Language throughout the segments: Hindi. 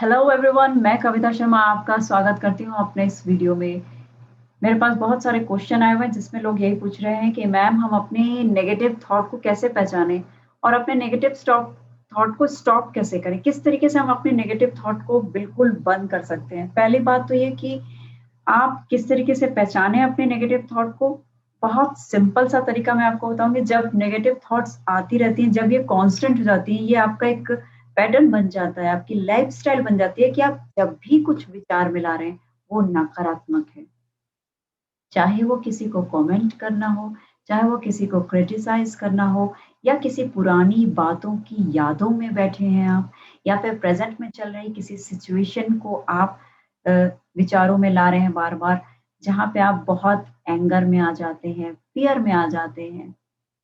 हेलो एवरीवन, मैं कविता शर्मा आपका स्वागत करती हूँ अपने इस वीडियो में। मेरे पास बहुत सारे क्वेश्चन आए हुए हैं जिसमें लोग यही पूछ रहे हैं कि मैम हम अपने नेगेटिव थॉट को कैसे पहचानें और अपने नेगेटिव स्टॉप थॉट को स्टॉप कैसे करें? किस तरीके से हम अपने नेगेटिव थॉट को बिल्कुल बंद कर सकते हैं? पहली बात तो ये कि आप किस तरीके से पहचानें अपने नेगेटिव थॉट को। बहुत सिंपल सा तरीका मैं आपको बताऊँगी। जब नेगेटिव थॉट्स आती रहती हैं, जब ये कांस्टेंट हो जाती हैं, ये आपका एक पैटर्न बन जाता है, आपकी लाइफ़स्टाइल बन जाती है कि आप जब भी कुछ विचार मिला रहे हैं, वो नकारात्मक है। चाहे वो किसी को कमेंट करना हो, चाहे वो किसी को क्रिटिसाइज़ करना हो या किसी पुरानी बातों की यादों में बैठे हैं आप या फिर प्रेज़ेंट में चल रही किसी सिचुएशन को आप अ, विचारों में ला रहे हैं बार-बार, जहाँ पे आप बहुत एंगर में आ जाते हैं, फ़ियर में आ जाते हैं।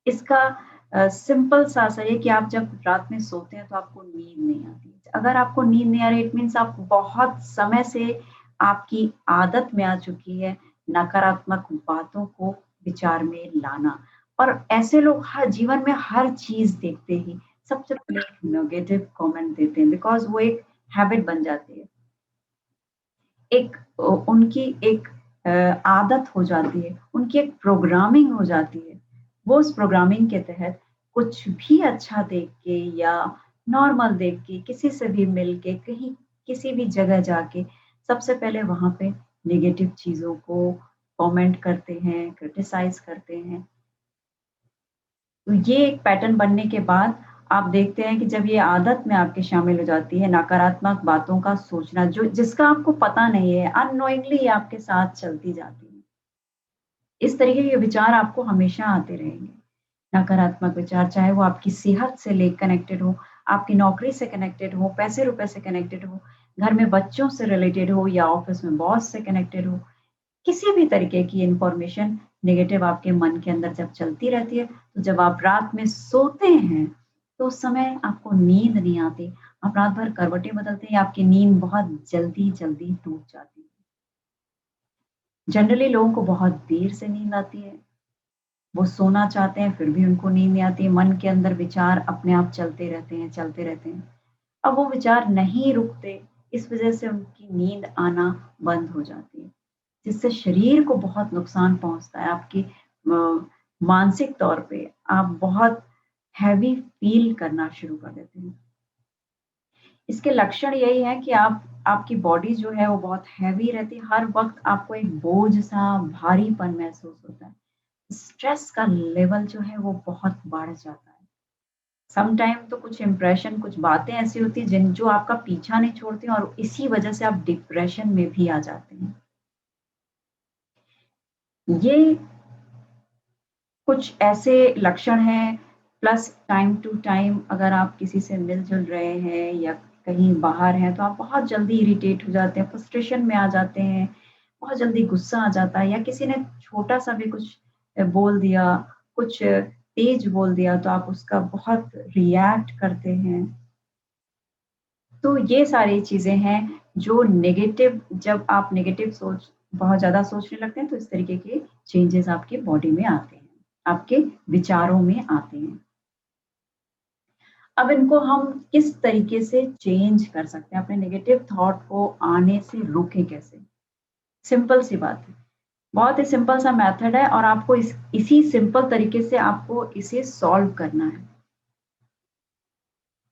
इसका सिंपल सा असर है कि आप जब रात में सोते हैं तो आपको नींद नहीं आती। अगर आपको नींद नहीं आ रही, इट मीन्स आप बहुत समय से आपकी आदत में आ चुकी है नकारात्मक बातों को विचार में लाना। और ऐसे लोग हर जीवन में हर चीज़ देखते ही सबसे पहले नेगेटिव कमेंट देते हैं, बिकॉज़ वो एक हैबिट बन जाती है। एक उनकी एक आदत हो जाती है, उनकी एक प्रोग्रामिंग हो जाती है। वो उस प्रोग्रामिंग के तहत कुछ भी अच्छा देख के या नॉर्मल देख के, किसी से भी मिल के, कहीं किसी भी जगह जाके सबसे पहले वहाँ पे नेगेटिव चीज़ों को कमेंट करते हैं, क्रिटिसाइज़ करते हैं। तो ये एक पैटर्न बनने के बाद आप देखते हैं कि जब ये आदत में आपके शामिल हो जाती है नकारात्मक बातों का सोचना जो जिसका आपको पता नहीं है, अननोइंगली ये आपके साथ चलती जाती है। इस तरीके के विचार आपको हमेशा आते रहेंगे। नकारात्मक विचार चाहे वो आपकी सेहत से ले कनेक्टेड हो, आपकी नौकरी से कनेक्टेड हो, पैसे-रुपए से कनेक्टेड हो, घर में बच्चों से रिलेटेड हो या ऑफ़िस में बॉस से कनेक्टेड हो। किसी भी तरीके की इन्फॉर्मेशन नेगेटिव आपके मन के अंदर जब चलती रहती है, तो जब आप रात में सोते हैं, तो उस समय आपको नींद नहीं आती। आप रात भर करवटें बदलते हैं, आपकी नींद बहुत जल्दी-जल्दी टूट जाती है। जनरली लोगों को बहुत देर से नींद आती है। वो सोना चाहते हैं, फिर भी उनको नींद नहीं आती। मन के अंदर विचार अपने आप चलते रहते हैं, चलते रहते हैं। अब वो विचार नहीं रुकते, इस वज़ह से उनकी नींद आना बंद हो जाती है। जिससे शरीर को बहुत नुकसान पहुँचता है, आपकी मानसिक तौर पे आप बहुत हैवी फ़ील करना शुरू कर देते हैं। इसके लक्षण यही है कि आप आपकी बॉडी जो है वो बहुत हैवी रहती है, हर वक़्त आपको एक बोझ-सा, भारीपन महसूस होता है। स्ट्रेस का लेवल जो है वो बहुत बढ़ जाता है। सम टाइम तो कुछ इम्प्रेशन, कुछ बातें ऐसी होती हैं जिन जो आपका पीछा नहीं छोड़ती और इसी वज़ह से आप डिप्रेशन में भी आ जाते हैं। ये कुछ ऐसे लक्षण हैं प्लस टाइम टू टाइम अगर आप किसी से मिल-जुल रहे हैं या कहीं बाहर हैं, तो आप बहुत जल्दी इरिटेट हो जाते हैं, फ्रस्ट्रेशन में आ जाते हैं, बहुत जल्दी गुस्सा आ जाता है या किसी ने छोटा-सा भी कुछ बोल दिया, कुछ तेज़ बोल दिया, तो आप उसका बहुत रिएक्ट करते हैं। तो ये सारी चीज़ें हैं जो नेगेटिव जब आप नेगेटिव सोच बहुत ज़्यादा सोचने लगते हैं, तो इस तरीके के चेंजेज़ आपकी बॉडी में आते हैं, आपके विचारों में आते हैं। अब इनको हम किस तरीके से चेंज कर सकते हैं, अपने नेगेटिव थॉट को आने से रोकें कैसे? सिंपल सी बात है। बहुत ही सिंपल सा मेथड है और आपको इसी सिंपल तरीके से आपको इसे सॉल्व करना है।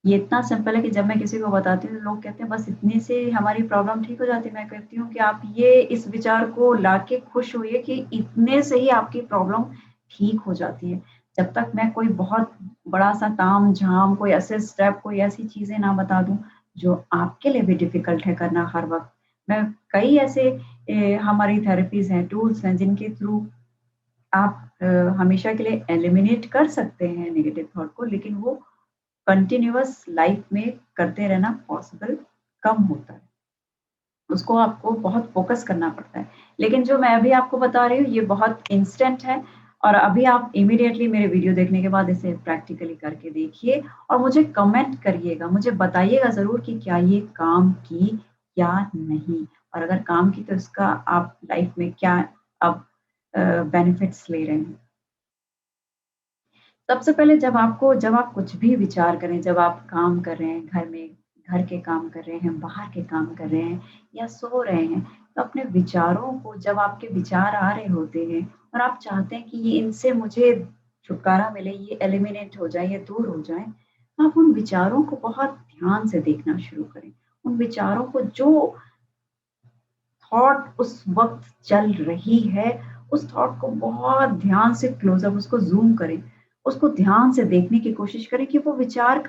ये इतना सिंपल है कि जब मैं किसी को बताती हूँ, तो लोग कहते हैं बस इतने से हमारी प्रॉब्लम ठीक हो जाती है। मैं कहती हूँ कि आप ये इस विचार को लाके खुश होइए कि इतने से ही आपकी प्रॉब्लम ठीक हो जाती है। जब तक मैं कोई बहुत बड़ा-सा ताम-झाम, कोई ऐसे स्टेप, कोई ऐसी चीज़ें ना बता दूँ, जो आपके लिए भी डिफ़िकल्ट है करना हर वक़्त। मैं कई ऐसे हमारी थेरेपीज़ हैं, टूल्स हैं, जिनके थ्रू आप हमेशा के लिए एलिमिनेट कर सकते हैं नेगेटिव थॉट को, लेकिन वो कंटीन्यूअस लाइफ में करते रहना पॉसिबल कम होता है। उसको आपको बहुत फ़ोकस करना पड़ता है। लेकिन जो मैं अभी आपको बता रही हूँ ये बहुत इंस्टेंट है और अभी आप इमीडिएटली मेरे वीडियो देखने के बाद इसे प्रैक्टिकली करके देखिए और मुझे कमेंट करिएगा, मुझे बताइएगा ज़रूर कि क्या ये काम की या नहीं? और अगर काम की तो इसका आप लाइफ में क्या अब बेनिफिट्स ले रहे हैं? सबसे पहले जब आप कुछ भी विचार करें, जब आप काम कर रहे हैं घर में, घर के काम कर रहे हैं, बाहर के काम कर रहे हैं या सो रहे हैं, तो अपने विचारों को जब आपके विचार आ रहे होते हैं और आप चाहते हैं कि ये इनसे मुझे छुटकारा मिले, ये एलिमिनेट हो जाए, ये दूर हो जाए, तो आप उन विचारों को बहुत ध्यान से देखना शुरू करें। उन विचारों को जो थॉट उस वक़्त चल रही है, उस थॉट को बहुत ध्यान से क्लोज़ अप उसको ज़ूम करें। उसको ध्यान से देखने की कोशिश करें कि वो विचार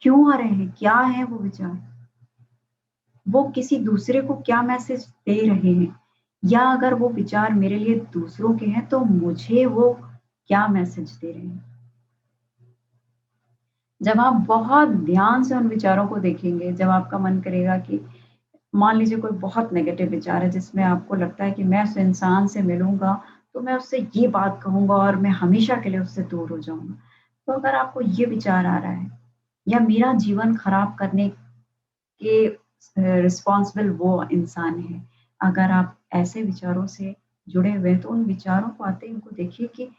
क्यों आ रहे हैं? क्या है वो विचार? वो किसी दूसरे को क्या मैसेज दे रहे हैं? या अगर वो विचार मेरे लिए दूसरों के हैं, तो मुझे वो क्या मैसेज दे रहे हैं? जब आप बहुत ध्यान से उन विचारों को देखेंगे, जब आपका मन करेगा कि मान लीजिए कोई बहुत नेगेटिव विचार है जिसमें आपको लगता है कि मैं उस इंसान से मिलूँगा, तो मैं उससे ये बात कहूँगा और मैं हमेशा के लिए उससे दूर हो जाऊँगा। तो अगर आपको ये विचार आ रहा है या मेरा जीवन खराब करने के रिस्पॉन्सिबल वो इंसान है। अगर आप ऐसे विचारों से जुड़े हुए हैं, तो उन विचारों को आते ही उनको देखिए कि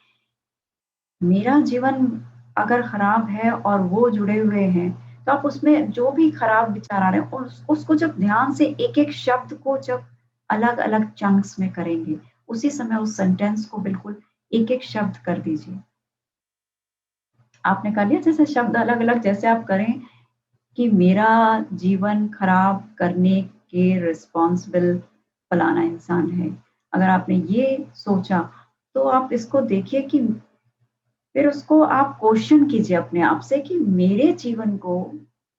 मेरा जीवन अगर खराब है और वो जुड़े हुए हैं, तो आप उसमें जो भी खराब विचार आ रहे हैं उसको जब ध्यान से एक-एक शब्द को जब अलग-अलग चंक्स में करेंगे, उसी समय उस सेंटेंस को बिल्कुल एक-एक शब्द कर दीजिए। आपने कर लिया जैसे शब्द अलग-अलग जैसे आप करें कि मेरा जीवन खराब करने के रिस्पॉन्सिबल फलाना इंसान है। अगर आपने ये सोचा, तो आप इसको देखिए कि फिर उसको आप क्वेश्चन कीजिए अपने आप से कि मेरे जीवन को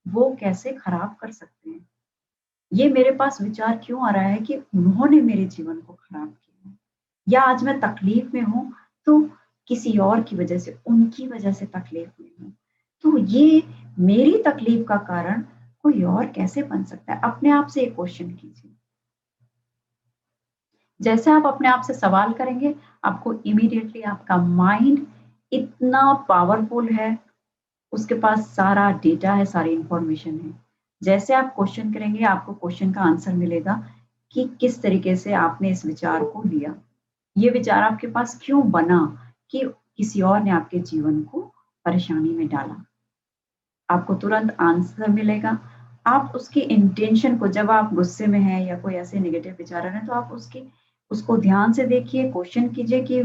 वो कैसे खराब कर सकते हैं? ये मेरे पास विचार क्यों आ रहा है कि उन्होंने मेरे जीवन को खराब किया है? या आज मैं तकलीफ में हूँ, तो किसी और की वजह से, उनकी वजह से तकलीफ में हूँ। तो ये मेरी तकलीफ का कारण कोई और कैसे बन सकता है? अपने आप से ये क्वेश्चन कीजिए। जैसे आप अपने आप से सवाल करेंगे, आपको इमीडिएटली आपका माइंड इतना पावरफुल है, उसके पास सारा डेटा है, सारी इन्फॉर्मेशन है। जैसे आप क्वेश्चन करेंगे, आपको क्वेश्चन का आंसर मिलेगा कि किस तरीके से आपने इस विचार को लिया। ये विचार आपके पास क्यों बना कि किसी और ने आपके जीवन को परेशानी में डाला। आपको तुरंत आंसर मिलेगा। आप उसकी इंटेंशन को जब आप गुस्से में हैं या कोई ऐसे नेगेटिव विचार आ रहे हैं, तो आप उसको ध्यान से देखिए, क्वेश्चन कीजिए कि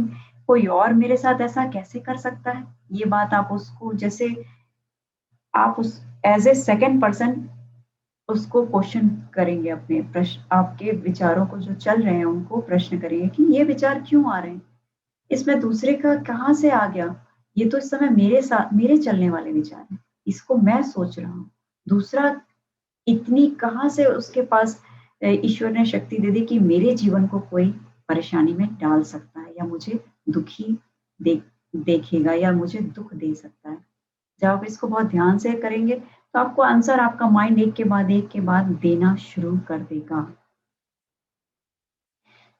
कोई और मेरे साथ ऐसा कैसे कर सकता है? ये बात आप उसको जैसे आप उस एज़ ए सेकंड पर्सन उसको क्वेश्चन करेंगे अपने प्रश्न आपके विचारों को जो चल रहे हैं, उनको प्रश्न करेंगे कि ये विचार क्यों आ रहे हैं? इसमें दूसरे का कहाँ से आ गया? ये तो इस समय मेरे चलने वाले विचार हैं। इसको मैं सोच रहा हूँ। दूसरा इतनी कहाँ से उसके पास ईश्वर ने शक्ति दे दी कि मेरे जीवन को कोई परेशानी में डाल सकता है या मुझे दुखी देख देखेगा या मुझे दुःख दे सकता है। जब आप इसको बहुत ध्यान से करेंगे, तो आपको आंसर आपका माइंड एक के बाद देना शुरू कर देगा।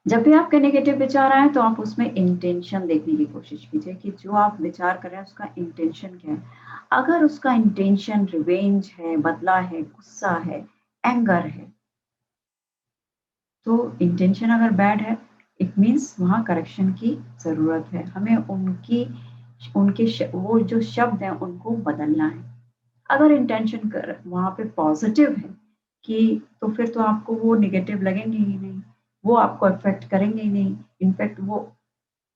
जब भी आपके नेगेटिव विचार आएँ तो आप उसमें इंटेंशन देखने की कोशिश कीजिए कि जो आप विचार कर रहे हैं उसका इंटेंशन क्या है? अगर उसका इंटेंशन रिवेंज है, बदला है, गुस्सा है, एंगर है, तो इंटेंशन अगर बैड है, इट मीन्स वहाँ करेक्शन की ज़रूरत है। हमें उनके वो जो शब्द हैं उनको बदलना है। अगर इंटेंशन कर वहाँ पे पॉज़िटिव है कि तो फिर तो आपको वो नेगेटिव लगेंगे ही नहीं, वो आपको अफ़ेक्ट करेंगे ही नहीं। इनफैक्ट वो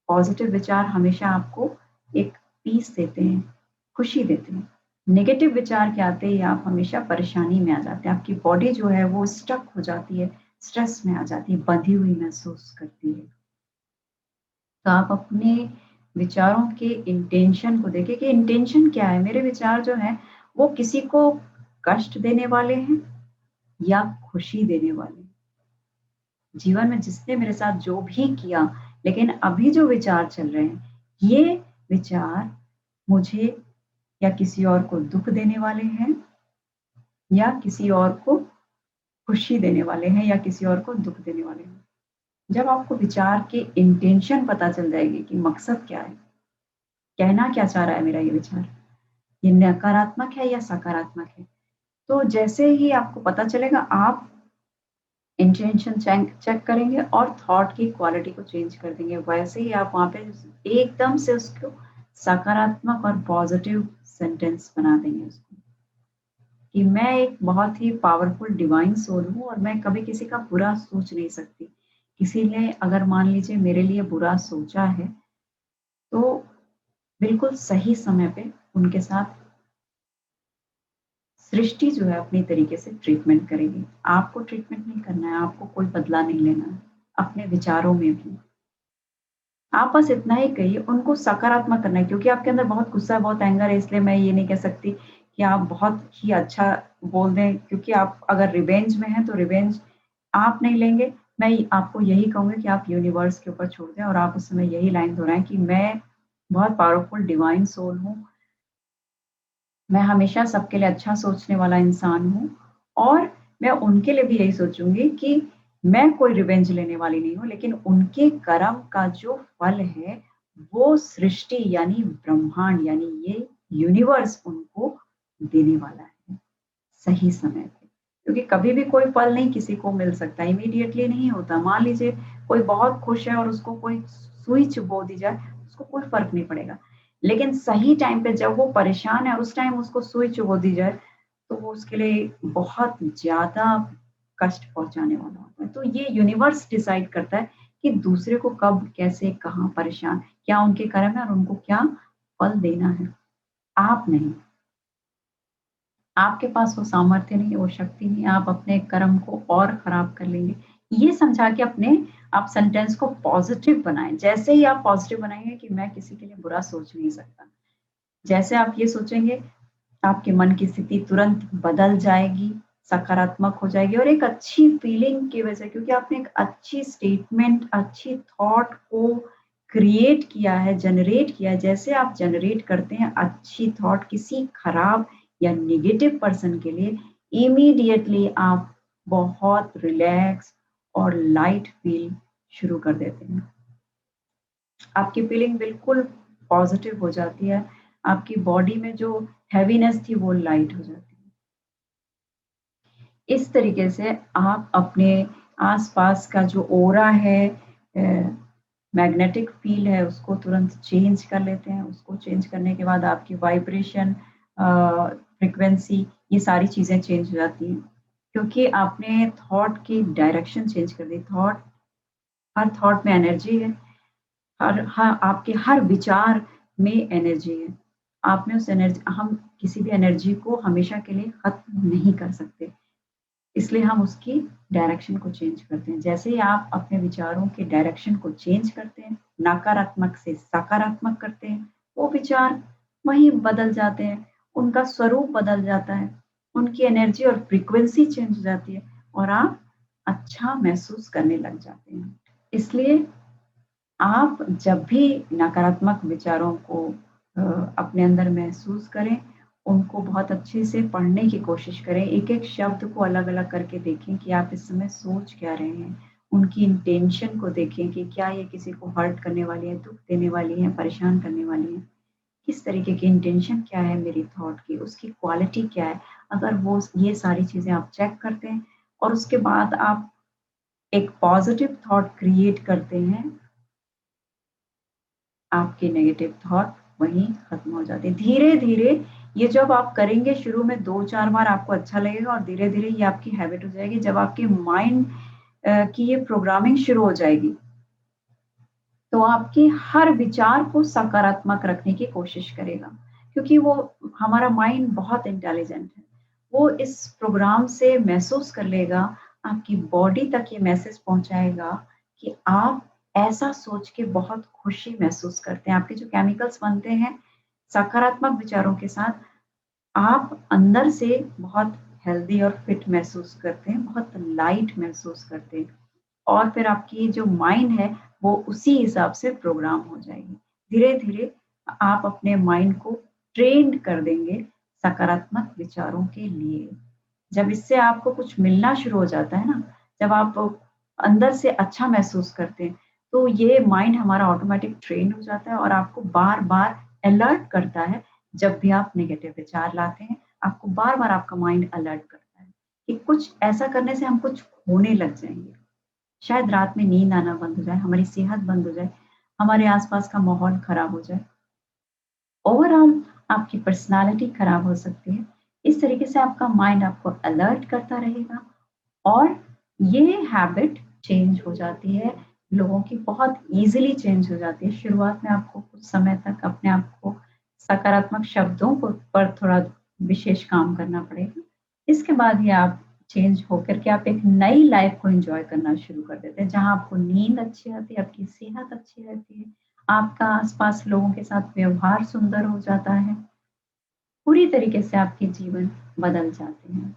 पॉज़िटिव विचार हमेशा आपको एक पीस देते हैं, खुशी देते हैं। नेगेटिव विचार के आते ही आप हमेशा परेशानी में आ जाते हैं, आपकी बॉडी जो है वो स्टक हो जाती है, स्ट्रेस में आ जाती है, बंधी हुई महसूस करती है। तो आप अपने विचारों के इंटेंशन को देखें कि इंटेंशन क्या है? मेरे विचार जो हैं, वो किसी को कष्ट देने वाले हैं या खुशी देने वाले हैं? जीवन में जिसने मेरे साथ जो भी किया, लेकिन अभी जो विचार चल रहे हैं, ये विचार मुझे या किसी और को दुःख देने वाले हैं या किसी और को खुशी देने वाले हैं या किसी और को दुःख देने वाले हैं। जब आपको विचार के इंटेंशन पता चल जाएगी कि मकसद क्या है, कहना क्या चाह रहा है मेरा ये विचार, ये नकारात्मक है या सकारात्मक है। तो जैसे ही आपको पता चलेगा आप इंटेंशन चेक चेक करेंगे और थॉट की क्वालिटी को चेंज कर देंगे। वैसे ही आप वहाँ पे एकदम से उसको सकारात्मक और पॉज़िटिव सेंटेंस बना देंगे उसको। कि मैं एक बहुत ही पावरफुल डिवाइन सोल हूँ और मैं कभी किसी का बुरा सोच नहीं सकती। किसी ने अगर मान लीजिए मेरे लिए बुरा सोचा है, तो बिल्कुल सही समय पे उनके साथ सृष्टि जो है अपनी तरीके से ट्रीटमेंट करेगी। आपको ट्रीटमेंट नहीं करना है, आपको कोई बदला नहीं लेना है, अपने विचारों में भी। आप बस इतना ही कहिए, उनको सकारात्मक करना है क्योंकि आपके अंदर बहुत गुस्सा है, बहुत एंगर है, इसलिए मैं ये नहीं कह सकती कि आप बहुत ही अच्छा बोल दें क्योंकि आप अगर रिवेंज में हैं, तो रिवेंज आप नहीं लेंगे। मैं आपको यही कहूँगी कि आप यूनिवर्स के ऊपर छोड़ दें और आप उस समय यही लाइन दोहराएँ कि मैं बहुत पावरफुल डिवाइन सोल हूँ। मैं हमेशा सबके लिए अच्छा सोचने वाला इंसान हूँ और मैं उनके लिए भी यही सोचूँगी कि मैं कोई रिवेंज लेने वाली नहीं हूँ, लेकिन उनके कर्म का जो फल है, वो सृष्टि यानी ब्रह्मांड यानी ये यूनिवर्स उनको देने वाला है, सही समय पे। क्योंकि कभी भी कोई फल नहीं किसी को मिल सकता, इमीडिएटली नहीं होता। मान लीजिए कोई बहुत खुश है और उसको कोई सुई चुबो दी जाए, उसको कोई फ़र्क नहीं पड़ेगा। लेकिन सही टाइम पे जब वो परेशान है, उस टाइम उसको सुई चुबो दी जाए, तो वो उसके लिए बहुत ज़्यादा कष्ट पहुँचाने वाला होता है। तो ये यूनिवर्स डिसाइड करता है कि दूसरे को कब, कैसे, कहाँ परेशान क्या उनके कर्म है और उनको क्या फल देना है, आप नहीं। आपके पास वो सामर्थ्य नहीं है, वो शक्ति नहीं है, आप अपने कर्म को और खराब कर लेंगे। ये समझा के अपने आप सेंटेंस को पॉज़िटिव बनाएँ। जैसे ही आप पॉज़िटिव बनाएँगे कि मैं किसी के लिए बुरा सोच नहीं सकता। जैसे आप ये सोचेंगे, आपके मन की स्थिति तुरंत बदल जाएगी, सकारात्मक हो जाएगी और एक अच्छी फीलिंग की वजह से क्योंकि आपने एक अच्छी स्टेटमेंट, अच्छी थॉट को क्रिएट किया है, जनरेट किया है। जैसे आप जनरेट करते हैं अच्छी थॉट किसी खराब या नेगेटिव पर्सन के लिए, इमीडिएटली आप बहुत रिलैक्स और लाइट फील शुरू कर देते हैं। आपकी फीलिंग बिल्कुल पॉज़िटिव हो जाती है, आपकी बॉडी में जो हेवीनेस थी वो लाइट हो जाती है। इस तरीके से आप अपने आस-पास का जो ऑरा है मैग्नेटिक फ़ील्ड है उसको तुरंत चेंज कर लेते हैं, उसको चेंज करने के बाद आपकी वाइब्रेशन फ्रीक्वेंसी ये सारी चीज़ें चेंज हो जाती हैं। क्योंकि आपने थॉट की डायरेक्शन चेंज कर दी, हर थॉट में एनर्जी है। आपके हर विचार में एनर्जी है। आपने उस एनर्जी हम किसी भी एनर्जी को हमेशा के लिए ख़त्म नहीं कर सकते, इसलिए हम उसकी डायरेक्शन को चेंज करते हैं। जैसे ही आप अपने विचारों के डायरेक्शन को चेंज करते हैं, नकारात्मक से सकारात्मक करते हैं, वो विचार वहीं बदल जाते हैं, उनका स्वरूप बदल जाता है, उनकी एनर्जी और फ्रीक्वेंसी चेंज हो जाती है और आप अच्छा महसूस करने लग जाते हैं। इसलिए आप जब भी नकारात्मक विचारों को अपने अंदर महसूस करें, उनको बहुत अच्छे से पढ़ने की कोशिश करें। एक-एक शब्द को अलग-अलग करके देखें कि आप इस समय सोच क्या रहे हैं। उनकी इंटेंशन को देखें कि क्या ये किसी को हर्ट करने वाली है, दुःख देने वाली है, परेशान करने वाली है। किस तरीके की इंटेंशन क्या है मेरी थॉट की, उसकी क्वालिटी क्या है। अगर वो ये सारी चीज़ें आप चेक करते हैं और उसके बाद आप एक पॉज़िटिव थॉट क्रिएट करते हैं आपके नेगेटिव थॉट वहीं खत्म हो जाते हैं। धीरे-धीरे ये जब आप करेंगे शुरू में 2-4 बार आपको अच्छा लगेगा और धीरे-धीरे ये आपकी हैबिट हो जाएगी। जब आपके माइंड की ये प्रोग्रामिंग शुरू हो जाएगी, तो आपके हर विचार को सकारात्मक रखने की कोशिश करेगा। क्योंकि वो हमारा माइंड बहुत इंटेलिजेंट है। वो इस प्रोग्राम से महसूस कर लेगा, आपकी बॉडी तक ये मैसेज पहुँचाएगा कि आप ऐसा सोच के बहुत खुशी महसूस करते हैं। आपके जो केमिकल्स बनते हैं, सकारात्मक विचारों के साथ आप अंदर से बहुत हेल्दी और फिट महसूस करते हैं, बहुत लाइट महसूस करते हैं। और फिर आपकी जो माइंड है, वो उसी हिसाब से प्रोग्राम हो जाएगी। धीरे-धीरे आप अपने माइंड को ट्रेन्ड कर देंगे सकारात्मक विचारों के लिए। जब इससे आपको कुछ मिलना शुरू हो जाता है ना, जब आप अंदर से अच्छा महसूस करते हैं, तो ये माइंड हमारा ऑटोमैटिक ट्रेन हो जाता है और आपको बार-बार अलर्ट करता है, जब भी आप नेगेटिव विचार लाते हैं, आपको बार-बार आपका माइंड अलर्ट करता है कि कुछ ऐसा करने से हम कुछ खोने लग जाएँगे। शायद रात में नींद आना बंद हो जाए, हमारी सेहत बंद हो जाए, हमारे आस-पास का माहौल खराब हो जाए। ओवरऑल आपकी पर्सनैलिटी खराब हो सकती है। इस तरीके से आपका माइंड आपको अलर्ट करता रहेगा और ये हैबिट चेंज हो जाती है, लोगों की बहुत ईज़िली चेंज हो जाती है। शुरुआत में आपको कुछ समय तक अपने आप को सकारात्मक शब्दों को पर थोड़ा विशेष काम करना पड़ेगा। इसके बाद ही आप चेंज होकर के आप एक नई लाइफ़ को एन्जॉय करना शुरू कर देते हैं, जहाँ आपको नींद अच्छी आती है, आपकी सेहत अच्छी रहती है, आपका आस-पास लोगों के साथ व्यवहार सुंदर हो जाता है, पूरी तरीके से आपके जीवन बदल जाते हैं।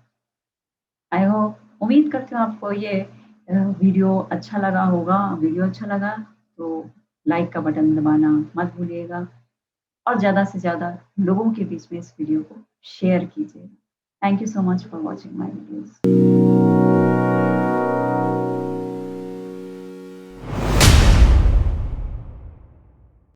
आई होप उम्मीद करती हूँ आपको ये वीडियो अच्छा लगा होगा। वीडियो अच्छा लगा तो लाइक का बटन दबाना मत भूलिएगा और ज़्यादा से ज़्यादा लोगों के बीच में इस वीडियो को शेयर कीजिए। Thank you so much for watching my videos.